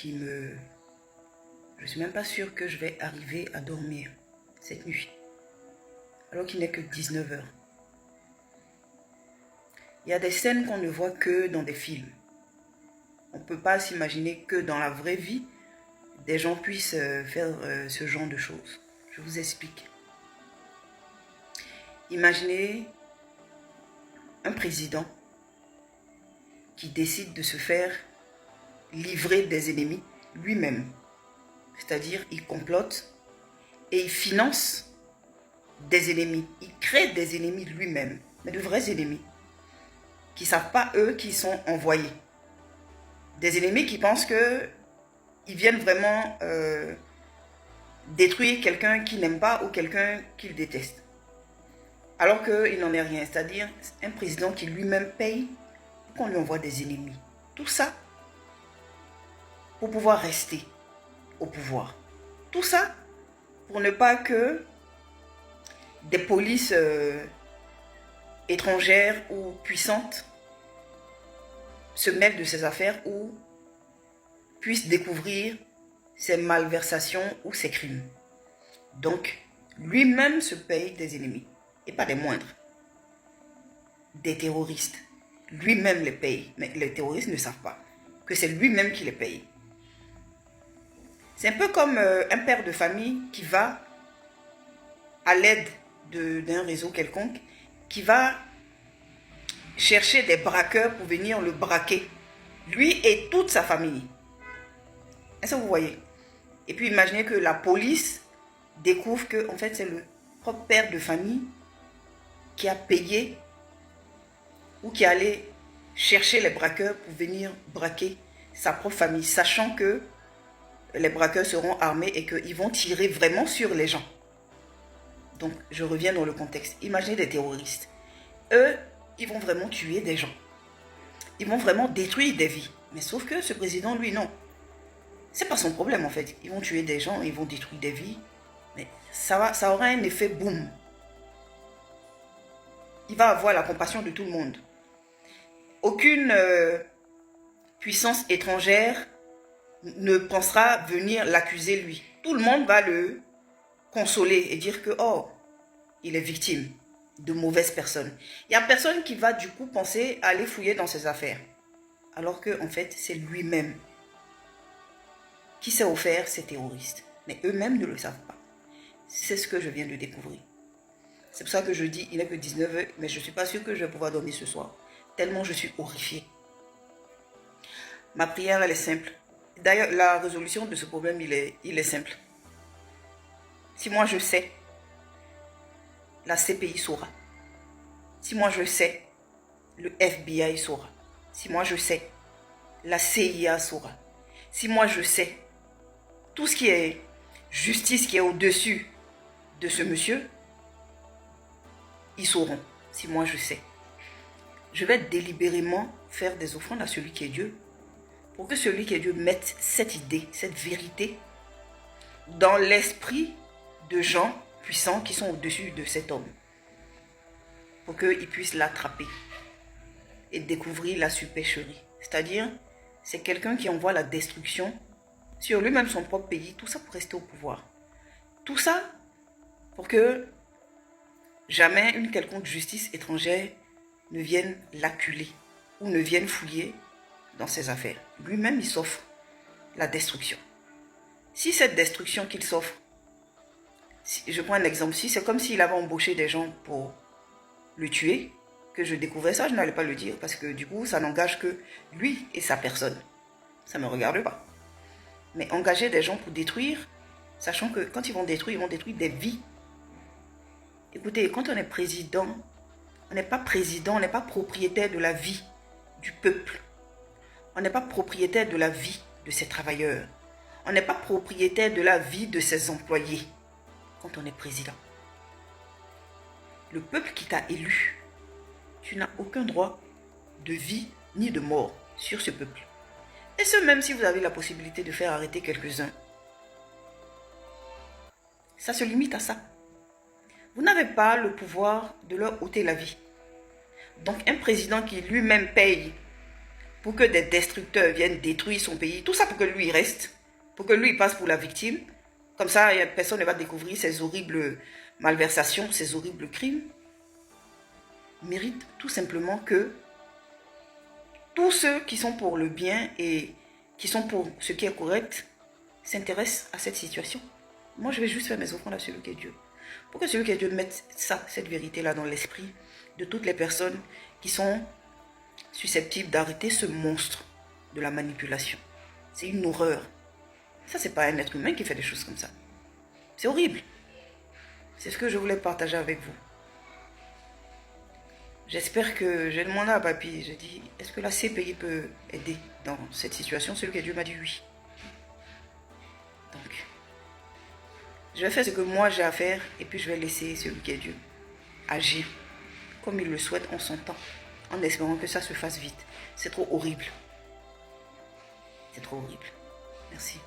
Je suis même pas sûre que je vais arriver à dormir cette nuit. Alors qu'il n'est que 19 heures. Il y a des scènes qu'on ne voit que dans des films. On ne peut pas s'imaginer que dans la vraie vie, des gens puissent faire ce genre de choses. Je vous explique. Imaginez un président qui décide de se faire livrer des ennemis lui-même. C'est-à-dire, il complote et il finance des ennemis. Il crée des ennemis lui-même, mais de vrais ennemis, qui ne savent pas eux qui sont envoyés. Des ennemis qui pensent qu'ils viennent vraiment détruire quelqu'un qu'ils n'aiment pas ou quelqu'un qu'ils détestent. Alors qu'il n'en est rien. C'est-à-dire un président qui lui-même paye pour qu'on lui envoie des ennemis. Tout ça pour pouvoir rester au pouvoir. Tout ça pour ne pas que des polices étrangères ou puissantes se mêlent de ses affaires ou puissent découvrir ses malversations ou ses crimes. Donc, lui-même se paye des ennemis, et pas des moindres. Des terroristes. Lui-même les paye, mais les terroristes ne savent pas que c'est lui-même qui les paye. C'est un peu comme un père de famille qui va à l'aide d'un réseau quelconque, qui va chercher des braqueurs pour venir le braquer. Lui et toute sa famille. Est-ce que vous voyez? Et puis imaginez que la police découvre que en fait c'est le propre père de famille qui a payé ou qui allait chercher les braqueurs pour venir braquer sa propre famille, sachant que les braqueurs seront armés et qu'ils vont tirer vraiment sur les gens. Donc, je reviens dans le contexte. Imaginez des terroristes. Eux, ils vont vraiment tuer des gens. Ils vont vraiment détruire des vies. Mais sauf que ce président, lui, non. C'est pas son problème, en fait. Ils vont tuer des gens, ils vont détruire des vies. Mais ça aura un effet boum. Il va avoir la compassion de tout le monde. Aucune puissance étrangère ne pensera venir l'accuser lui. Tout le monde va le consoler et dire que, oh, il est victime de mauvaises personnes. Il n'y a personne qui va du coup penser à aller fouiller dans ses affaires. Alors que, en fait, c'est lui-même qui s'est offert ces terroristes. Mais eux-mêmes ne le savent pas. C'est ce que je viens de découvrir. C'est pour ça que je dis, il n'est que 19 h, mais je ne suis pas sûre que je vais pouvoir dormir ce soir. Tellement je suis horrifiée. Ma prière, elle est simple. D'ailleurs, la résolution de ce problème, il est simple. Si moi je sais, la CPI saura. Si moi je sais, le FBI saura. Si moi je sais, la CIA saura. Si moi je sais, tout ce qui est justice qui est au-dessus de ce monsieur, ils sauront. Si moi je sais. Je vais délibérément faire des offrandes à celui qui est Dieu, pour que celui qui est Dieu mette cette idée, cette vérité, dans l'esprit de gens puissants qui sont au-dessus de cet homme, pour qu'ils puissent l'attraper et découvrir la supercherie. C'est-à-dire, c'est quelqu'un qui envoie la destruction sur lui-même, son propre pays, tout ça pour rester au pouvoir. Tout ça pour que jamais une quelconque justice étrangère ne vienne l'acculer ou ne vienne fouiller dans ses affaires. Lui-même, il s'offre la destruction. Si cette destruction qu'il s'offre, je prends un exemple, si c'est comme s'il avait embauché des gens pour le tuer, que je découvrais ça, je n'allais pas le dire parce que du coup, ça n'engage que lui et sa personne. Ça ne me regarde pas. Mais engager des gens pour détruire, sachant que quand ils vont détruire des vies. Écoutez, quand on est président, on n'est pas président, on n'est pas propriétaire de la vie du peuple. On n'est pas propriétaire de la vie de ses travailleurs. On n'est pas propriétaire de la vie de ses employés quand on est président. Le peuple qui t'a élu, tu n'as aucun droit de vie ni de mort sur ce peuple. Et ce même si vous avez la possibilité de faire arrêter quelques-uns. Ça se limite à ça. Vous n'avez pas le pouvoir de leur ôter la vie. Donc un président qui lui-même paye pour que des destructeurs viennent détruire son pays. Tout ça pour que lui il reste, pour que lui il passe pour la victime. Comme ça, personne ne va découvrir ces horribles malversations, ces horribles crimes. Il mérite tout simplement que tous ceux qui sont pour le bien et qui sont pour ce qui est correct s'intéressent à cette situation. Moi, je vais juste faire mes offrandes à celui qui est Dieu. Pour que celui qui est Dieu mette ça, cette vérité-là dans l'esprit de toutes les personnes qui sont susceptibles d'arrêter ce monstre de la manipulation. C'est une horreur. Ça, c'est pas un être humain qui fait des choses comme ça. C'est horrible. C'est ce que je voulais partager avec vous. J'espère que j'ai demandé à Papi, j'ai dit, est-ce que la CPI peut aider dans cette situation? Celui qui est Dieu m'a dit oui. Donc, je vais faire ce que moi j'ai à faire et puis je vais laisser celui qui est Dieu agir comme il le souhaite en son temps, en espérant que ça se fasse vite. C'est trop horrible. C'est trop horrible. Merci.